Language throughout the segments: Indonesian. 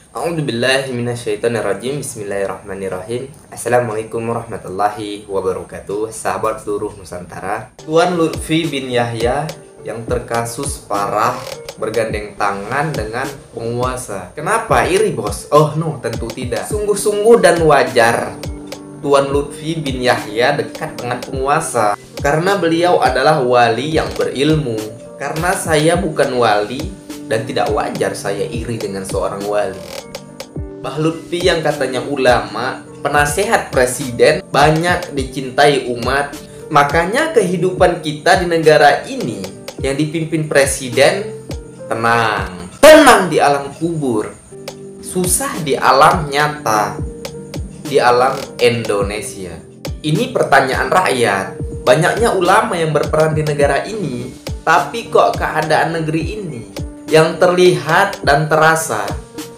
A'udzubillahiminasyaitonirrajim. Bismillahirrahmanirrahim. Assalamualaikum warahmatullahi wabarakatuh. Sahabat seluruh Nusantara, Tuan Lutfi bin Yahya yang terkasus parah bergandeng tangan dengan penguasa. Kenapa iri, bos? Oh no, tentu tidak. Sungguh-sungguh dan wajar Tuan Lutfi bin Yahya dekat dengan penguasa karena beliau adalah wali yang berilmu. Karena saya bukan wali dan tidak wajar saya iri dengan seorang wali. Mbah Lutfi yang katanya ulama, penasehat presiden, banyak dicintai umat. Makanya kehidupan kita di negara ini yang dipimpin presiden tenang. Tenang di alam kubur, susah di alam nyata, di alam Indonesia. Ini pertanyaan rakyat. Banyaknya ulama yang berperan di negara ini, tapi kok keadaan negeri ini yang terlihat dan terasa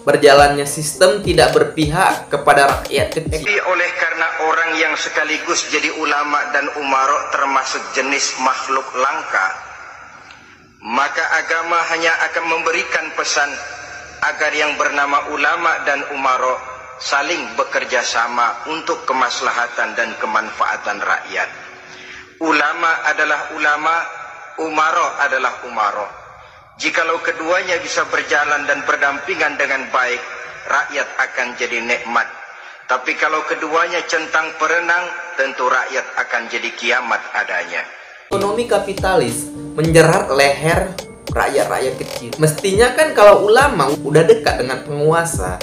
berjalannya sistem tidak berpihak kepada rakyat kecil. Tapi oleh karena orang yang sekaligus jadi ulama dan umaro termasuk jenis makhluk langka, maka agama hanya akan memberikan pesan agar yang bernama ulama dan umaro saling bekerja sama untuk kemaslahatan dan kemanfaatan rakyat. Ulama adalah ulama, umaro adalah umaro. Jikalau keduanya bisa berjalan dan berdampingan dengan baik, rakyat akan jadi nikmat. Tapi kalau keduanya centang perenang, tentu rakyat akan jadi kiamat adanya. Ekonomi kapitalis menjerat leher rakyat-rakyat kecil. Mestinya kan kalau ulama udah dekat dengan penguasa,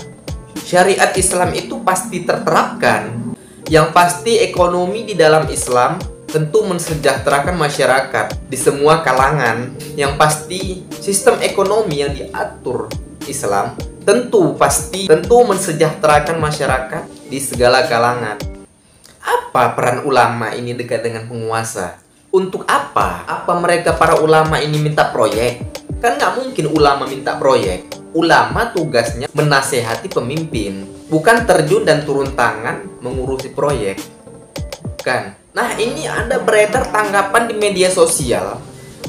syariat Islam itu pasti terterapkan. Yang pasti ekonomi di dalam Islam tentu mensejahterakan masyarakat di semua kalangan. Yang pasti sistem ekonomi yang diatur Islam tentu mensejahterakan masyarakat di segala kalangan. Apa peran ulama ini dekat dengan penguasa? Untuk apa? Apa mereka para ulama ini minta proyek? Kan nggak mungkin ulama minta proyek. Ulama tugasnya menasehati pemimpin, bukan terjun dan turun tangan mengurusi proyek. Kan? Nah, ini ada beredar tanggapan di media sosial.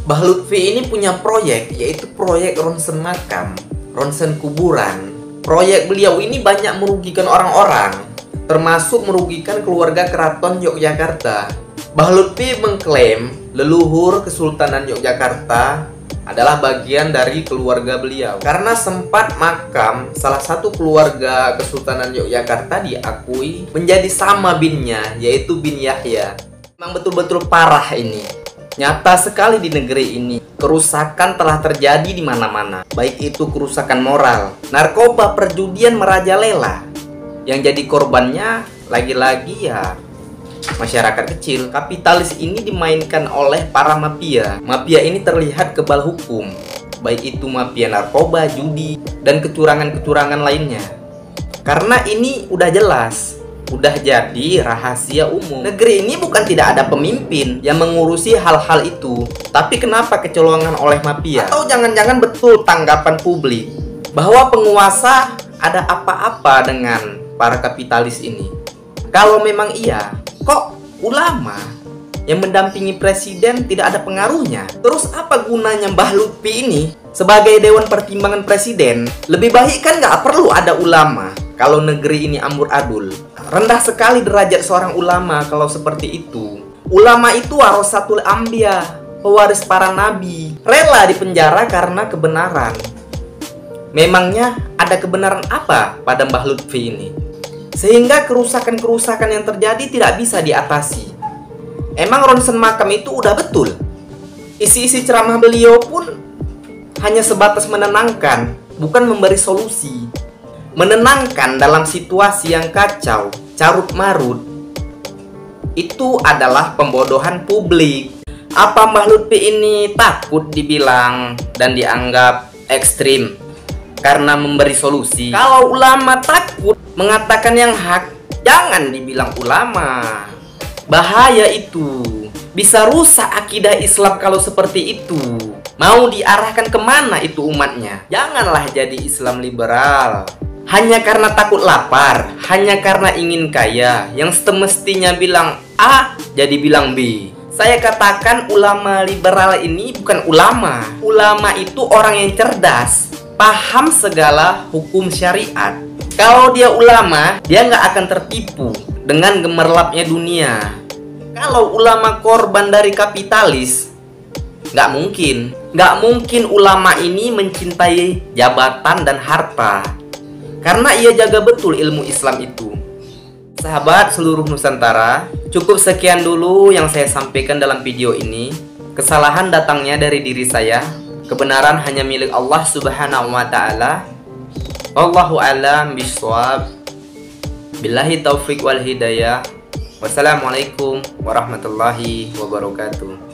Mbah Lutfi ini punya proyek, yaitu proyek ronsen makam, ronsen kuburan. Proyek beliau ini banyak merugikan orang-orang, termasuk merugikan keluarga keraton Yogyakarta. Mbah Lutfi mengklaim leluhur Kesultanan Yogyakarta adalah bagian dari keluarga beliau. Karena sempat makam salah satu keluarga Kesultanan Yogyakarta diakui menjadi sama binnya, yaitu bin Yahya. Memang betul-betul parah ini. Nyata sekali di negeri ini. Kerusakan telah terjadi di mana-mana. Baik itu kerusakan moral, narkoba, perjudian merajalela. Yang jadi korbannya lagi-lagi ya masyarakat kecil. Kapitalis ini dimainkan oleh para mafia. Mafia ini terlihat kebal hukum, baik itu mafia narkoba, judi, dan kecurangan-kecurangan lainnya. Karena ini udah jelas, udah jadi rahasia umum. Negeri ini bukan tidak ada pemimpin yang mengurusi hal-hal itu, tapi kenapa kecolongan oleh mafia? Atau jangan-jangan betul tanggapan publik bahwa penguasa ada apa-apa dengan para kapitalis ini? Kalau memang iya, kok ulama yang mendampingi presiden tidak ada pengaruhnya? Terus apa gunanya Mbah Lutfi ini sebagai Dewan Pertimbangan Presiden? Lebih baik kan nggak perlu ada ulama kalau negeri ini amburadul. Rendah sekali derajat seorang ulama kalau seperti itu. Ulama itu warasatul anbiya, pewaris para nabi, rela dipenjara karena kebenaran. Memangnya ada kebenaran apa pada Mbah Lutfi ini? Sehingga kerusakan-kerusakan yang terjadi tidak bisa diatasi. Emang ronsen makam itu udah betul? Isi-isi ceramah beliau pun hanya sebatas menenangkan, bukan memberi solusi. Menenangkan dalam situasi yang kacau, carut-marut, itu adalah pembodohan publik. Apa Mbah Lutfi ini takut dibilang dan dianggap ekstrim karena memberi solusi? Kalau ulama takut mengatakan yang hak, jangan dibilang ulama. Bahaya itu. Bisa rusak akidah Islam kalau seperti itu. Mau diarahkan kemana itu umatnya? Janganlah jadi Islam liberal hanya karena takut lapar, hanya karena ingin kaya, yang semestinya bilang A jadi bilang B. Saya katakan ulama liberal ini bukan ulama. Ulama itu orang yang cerdas, paham segala hukum syariat. Kalau dia ulama, dia nggak akan tertipu dengan gemerlapnya dunia. Kalau ulama korban dari kapitalis, nggak mungkin ulama ini mencintai jabatan dan harta, karena ia jaga betul ilmu Islam itu. Sahabat seluruh Nusantara, cukup sekian dulu yang saya sampaikan dalam video ini. Kesalahan datangnya dari diri saya, kebenaran hanya milik Allah Subhanahu wa Ta'ala. Wallahu a'lam bishawab. Billahi taufik wal hidayah. Wassalamualaikum warahmatullahi wabarakatuh.